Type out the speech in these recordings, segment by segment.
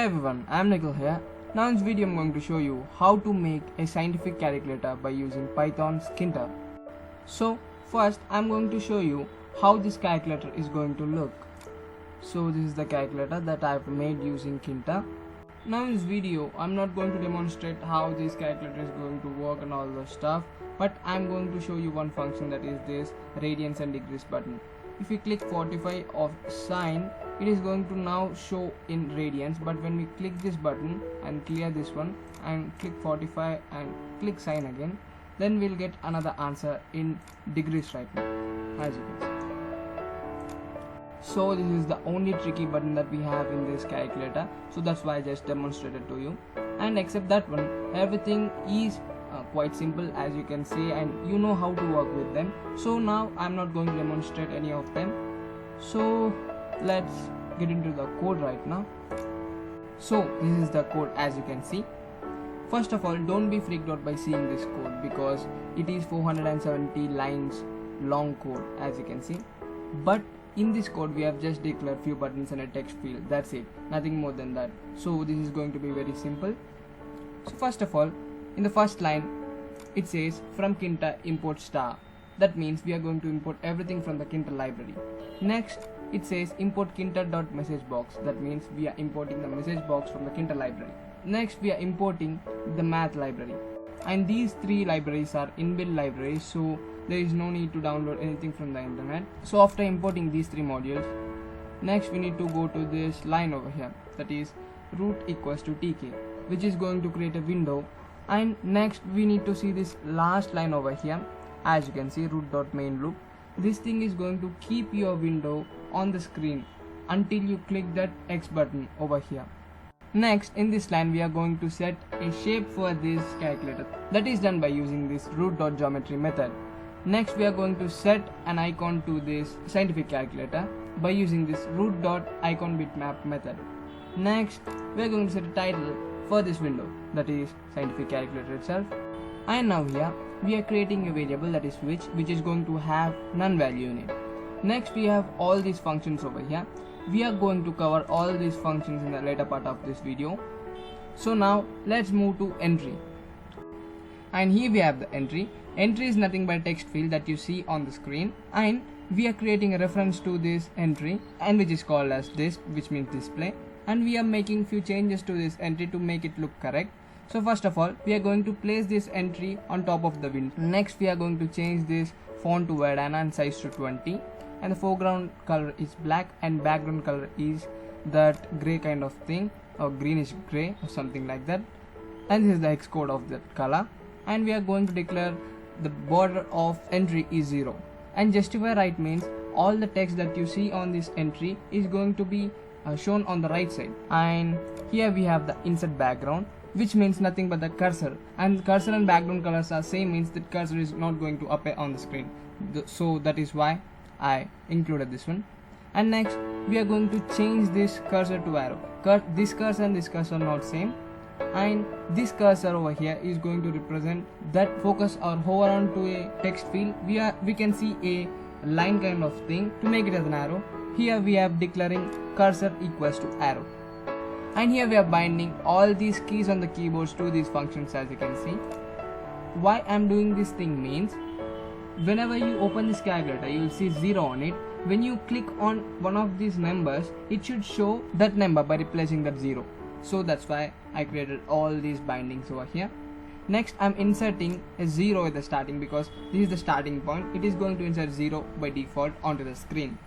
everyone, I am Nikhil here. Now in this video I am going to show you how to make a scientific calculator by using Python Skinter. So first I am going to show you how this calculator is going to look. So this is the calculator that I have made using Skinter. Now in this video I am not going to demonstrate how this calculator is going to work and all the stuff, but I am going to show you one function, that is this radians and degrees button. If we click 45 of sine, it is going to now show in radians, but when we click this button and clear this one and click 45 and click sine again, then we'll get another answer in degrees right now, as you can see. So this is the only tricky button that we have in this calculator, so that's why I just demonstrated to you. And except that one, everything is quite simple, as you can see, and you know how to work with them. So now I'm not going to demonstrate any of them, so let's get into the code right now. So this is the code, as you can see. First of all, don't be freaked out by seeing this code because it is 470 lines long code, as you can see. But in this code we have just declared few buttons and a text field, that's it, nothing more than that. So this is going to be very simple. So first of all, in the first line it says from Skinter import star. That means we are going to import everything from the Skinter library. Next it says import Skinter.messageBox. That means we are importing the message box from the Skinter library. Next we are importing the math library, and these three libraries are inbuilt libraries, so there is no need to download anything from the internet. So after importing these three modules, next we need to go to this line over here, that is root equals to tk, which is going to create a window. And next we need to see this last line over here, as you can see, root.main loop. This thing is going to keep your window on the screen until you click that X button over here. Next in this line we are going to set a shape for this calculator, that is done by using this root.geometry method. Next we are going to set an icon to this scientific calculator by using this root.iconBitmap method. Next we are going to set a title for this window, that is scientific calculator itself. And now here we are creating a variable, that is which is going to have none value in it. Next we have all these functions over here. We are going to cover all these functions in the later part of this video. So now let's move to entry. And here we have the entry. Entry is nothing but a text field that you see on the screen, and we are creating a reference to this entry, and which is called as this, which means display. And we are making few changes to this entry to make it look correct. So first of all, we are going to place this entry on top of the window. Next we are going to change this font to Verdana and size to 20, and the foreground color is black and background color is that gray kind of thing, or greenish gray or something like that. And this is the hex code of that color. And we are going to declare the border of entry is 0, and justify right means all the text that you see on this entry is going to be shown on the right side. And here we have the insert background, which means nothing but the cursor, and cursor and background colors are same, means that cursor is not going to appear on the screen. So that is why I included this one. And next we are going to change this cursor to arrow. This cursor and this cursor are not same, and this cursor over here is going to represent that focus or hover on to a text field. We can see a line kind of thing to make it as an arrow. Here we have declaring cursor equals to arrow, and here we are binding all these keys on the keyboards to these functions, as you can see. Why I am doing this thing means, whenever you open this calculator you will see 0 on it. When you click on one of these numbers, it should show that number by replacing that 0. So that's why I created all these bindings over here. Next I'm inserting a 0 at the starting, because this is the starting point. It is going to insert 0 by default onto the screen.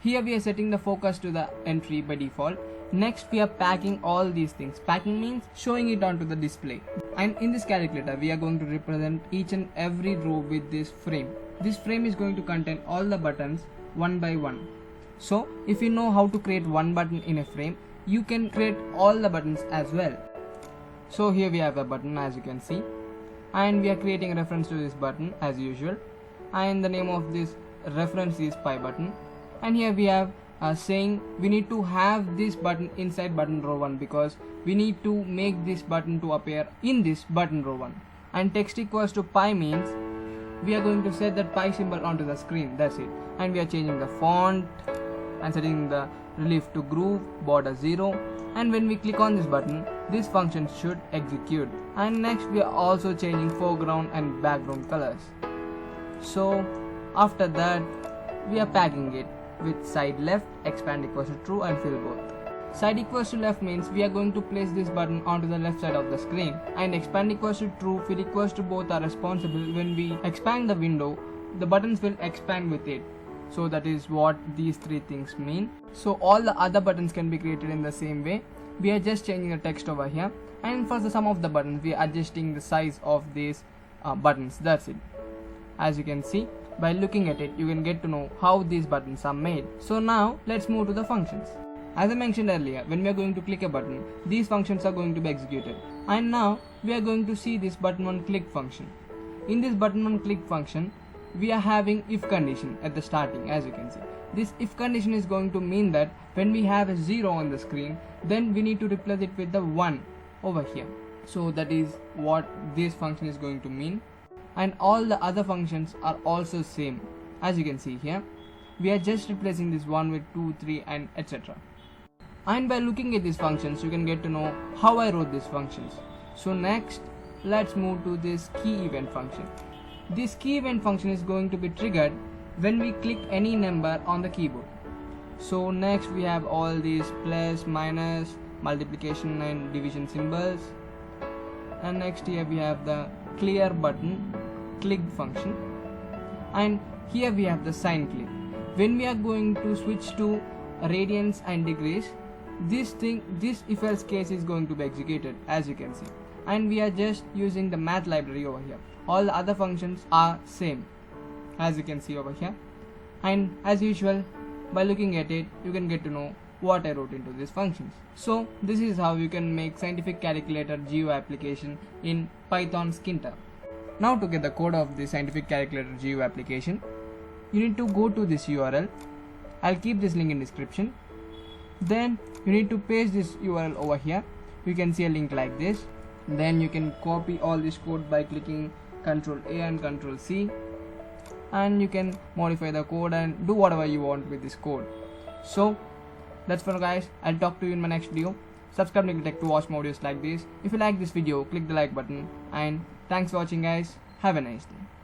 Here we are setting the focus to the entry by default. Next we are packing all these things. Packing means showing it onto the display. And in this calculator we are going to represent each and every row with this frame. This frame is going to contain all the buttons one by one. So if you know how to create one button in a frame, you can create all the buttons as well. So here we have a button, as you can see, and we are creating a reference to this button as usual, and the name of this reference is Pi button. And here we have saying we need to have this button inside button row 1, because we need to make this button to appear in this button row 1. And text equals to pi means we are going to set that pi symbol onto the screen, that's it. And we are changing the font and setting the relief to groove, border 0, and when we click on this button, this function should execute. And next we are also changing foreground and background colors. So after that we are packing it with side left, expand equals to true and fill both. Side equals to left means we are going to place this button onto the left side of the screen, and expand equals to true, fill equals to both are responsible. When we expand the window, the buttons will expand with it. So that is what these three things mean. So all the other buttons can be created in the same way. We are just changing the text over here, and for the sum of the buttons we are adjusting the size of these buttons. That's it. As you can see, by looking at it you can get to know how these buttons are made. So now let's move to the functions. As I mentioned earlier, when we are going to click a button, these functions are going to be executed. And now we are going to see this button on click function. In this button on click function, we are having if condition at the starting. As you can see, this if condition is going to mean that when we have a 0 on the screen, then we need to replace it with the 1 over here. So that is what this function is going to mean. And all the other functions are also same. As you can see here, we are just replacing this 1 with 2, 3 and etc. And by looking at these functions you can get to know how I wrote these functions. So next let's move to this key event function. This key event function is going to be triggered when we click any number on the keyboard. So next we have all these plus, minus, multiplication and division symbols. And next here we have the clear button click function, and here we have the sign click. When we are going to switch to radians and degrees, this if else case is going to be executed, as you can see. And we are just using the math library over here. All the other functions are same, as you can see over here. And as usual, by looking at it you can get to know what I wrote into these functions. So this is how you can make scientific calculator GUI application in Python Skinter. Now to get the code of the scientific calculator GUI application, you need to go to this URL. I'll keep this link in description. Then you need to paste this URL over here. You can see a link like this. Then you can copy all this code by clicking Ctrl A and Ctrl C, and you can modify the code and do whatever you want with this code. So that's for guys. I'll talk to you in my next video. Subscribe to Tech to watch more videos like this. If you like this video, click the like button, and thanks for watching guys. Have a nice day.